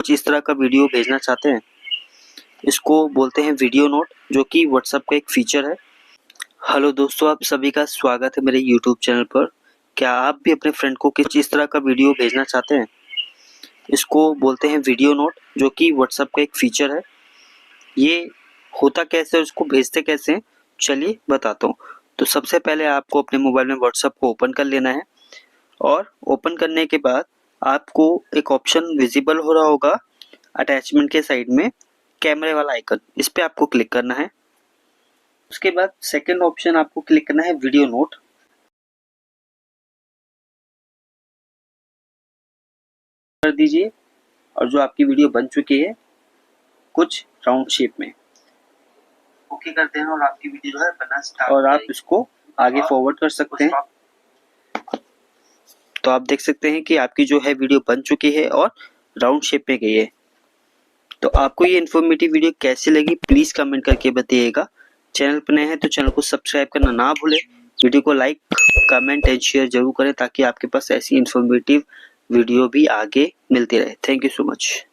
कुछ इस तरह का वीडियो भेजना चाहते हैं, इसको बोलते हैं वीडियो नोट, जो कि व्हाट्सएप का एक फीचर है। हेलो दोस्तों, आप सभी का स्वागत है मेरे यूट्यूब चैनल पर। क्या आप भी अपने फ्रेंड को कुछ इस तरह का वीडियो भेजना चाहते हैं, इसको बोलते हैं वीडियो नोट, जो कि व्हाट्सएप का एक फीचर है। ये होता कैसे है, उसको भेजते कैसे हैं, चलिए बताता हूँ। तो सबसे पहले आपको अपने मोबाइल में व्हाट्सएप को ओपन कर लेना है, और ओपन करने के बाद आपको एक ऑप्शन विजिबल हो रहा होगा अटैचमेंट के साइड में, कैमरे वाला आइकन, इस पे आपको क्लिक करना है। उसके बाद सेकंड ऑप्शन आपको क्लिक करना है वीडियो नोट। कर दीजिए, और जो आपकी वीडियो बन चुकी है कुछ राउंड शेप में ओके करते हैं, और आपकी वीडियो जो है बनना स्टार्ट, और आप इसको आगे फॉरवर्ड कर सकते हैं। तो आप देख सकते हैं कि आपकी जो है वीडियो बन चुकी है और राउंड शेप में गई है। तो आपको ये इन्फॉर्मेटिव वीडियो कैसी लगी, प्लीज कमेंट करके बताइएगा। चैनल पर नए हैं तो चैनल को सब्सक्राइब करना ना भूलें। वीडियो को लाइक, कमेंट एंड शेयर जरूर करें, ताकि आपके पास ऐसी इन्फॉर्मेटिव वीडियो भी आगे मिलती रहे। Thank you so much.